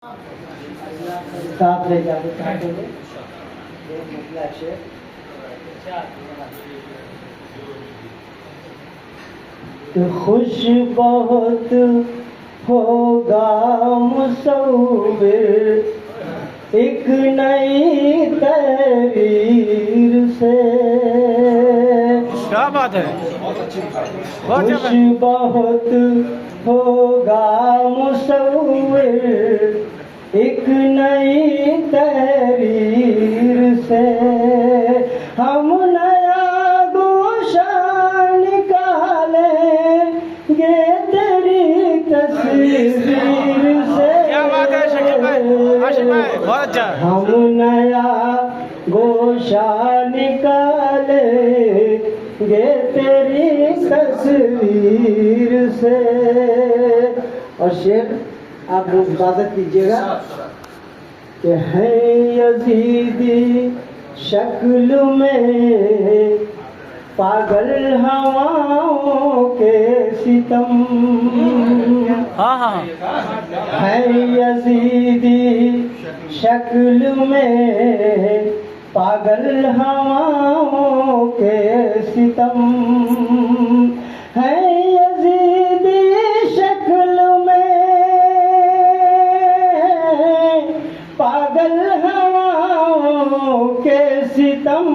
साथ ले जाके चाहते थे एक निकला शेर तो खुश बहुत होगा मुसव्विर एक नई तहरीर से। क्या बात है, खुश बहुत होगा मुसव्विर एक नई तहरीर से। हम नया गोशा निकालेंगे तेरी तस्वीर से। क्या बात है शकील भाई, आशिक भाई, बहुत अच्छा। हम नया गोशा निकालेंगे तेरी तस्वीर से। और शेर आप लोग इबादत कीजिएगा कि है यजीदी शक्ल में पागल हवाओं के सितम। हाँ हाँ है यजीदी शक्ल में पागल हवाओं के सितम। है यजीदी शक्ल में पागल हवाओं के सितम।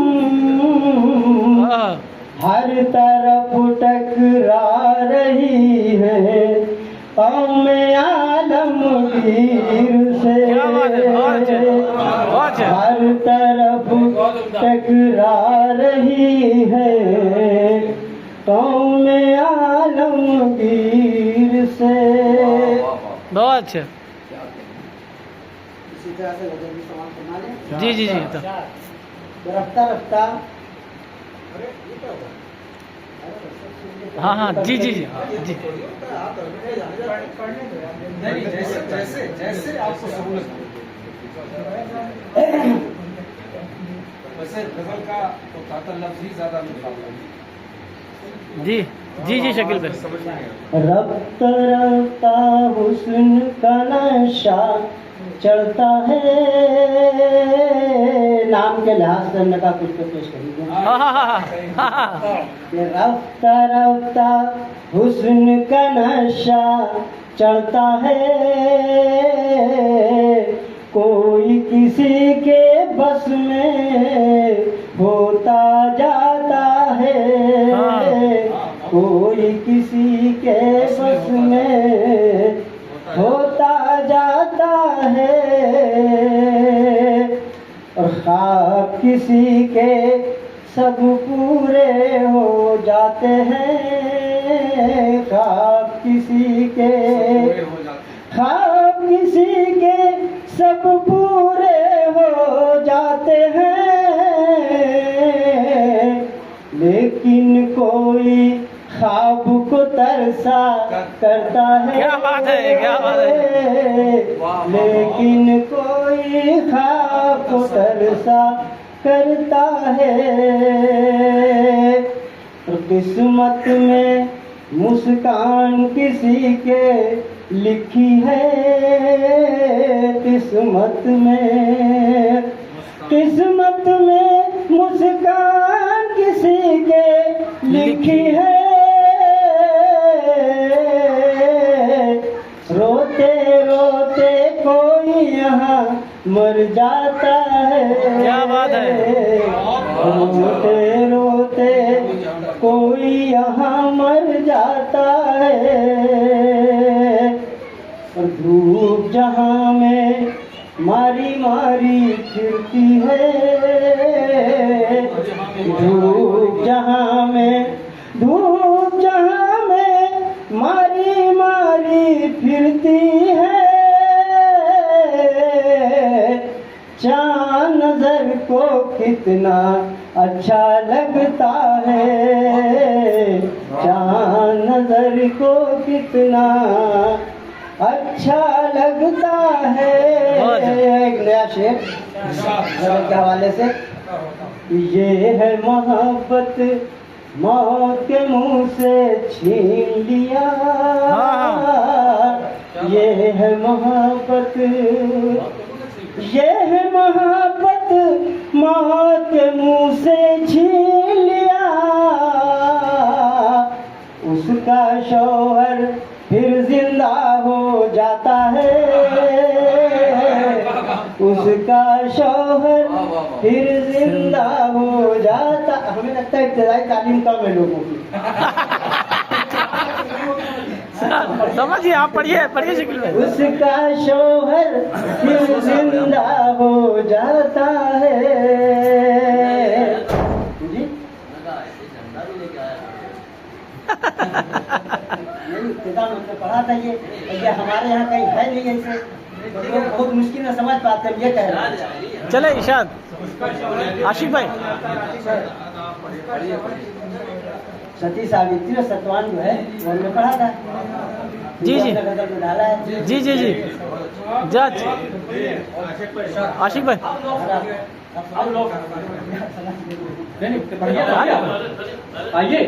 हर तरफ टकरा रही है कौम आलमगीर से। हर तरफ टकरा रही है कौम आलमगीर से। बहुत अच्छा। इसी तरह से गजल भी समाप्त करना है। जी जी जी तो रफ्ता रफ्ता हाँ हाँ जी जी जी जी जैसे जैसे जैसे आपको सहूलत हो। वैसे गजल का तो ताता लफ्ज ही ज्यादा मुकाबला है। जी जी जी शकील भाई। रफ्ता रफ्ता हुस्न का नशा चढ़ता है। नाम के लिहाज से हमने कहा कुछ तो पेश करिए। हाँ हाँ हाँ हाँ रफ्ता रफ्ता हुस्न का नशा चढ़ता है। कोई किसी के बस में होता जाता है। कोई किसी के बस में होता जाता है। और ख्वाब किसी के सब पूरे हो जाते हैं। ख्वाब किसी के सब पूरे हो जाते हैं। लेकिन कोई ख्वाब को तरसा करता है। क्या बात है, क्या बात है। लेकिन कोई ख्वाब को तरसा करता है। और किस्मत में मुस्कान किसी के लिखी है। किस्मत में मुस्कान किसी के लिखी है। रोते रोते कोई यहाँ मर जाता है। क्या बात है। रोते रोते कोई यहाँ मर जाता है। और धूप जहाँ में मारी मारी फिरती है। धूप जहाँ में मारी मारी फिरती है। चाँद नजर को कितना अच्छा लगता है। चाँद नजर को कितना अच्छा लगता है। एक नया शेर गजल के हवाले से। ये है मोहब्बत मौत के मुंह से छीन लिया, ये है मोहब्बत, ये है मोहब्बत, मौत के मुंह से छीन लिया। उसका शौहर फिर जिंदा हो जाता है, उसका शौहर फिर जिंदा हो जाता। हमें लगता है इब्तदाई तालीम कम है लोगों की। समझिए, आप पढ़िए पढ़िए शकील भाई। उसका शौहर फिर जिंदा हो जाता है। जी नहीं, इब्तिदा में पढ़ा था ये हमारे यहाँ कहीं है नहीं ऐसे, तो लोग बहुत मुश्किल से समझ पाते हैं। ये कह रहे हैं। चले इरशाद आशिक भाई। सती सावित्री और सतवान जो है वो हमने पढ़ा था। जी जी गजल में डाला है। जी जी जी जज आशिक भाई। अब लोग नहीं, बढ़िया आइए।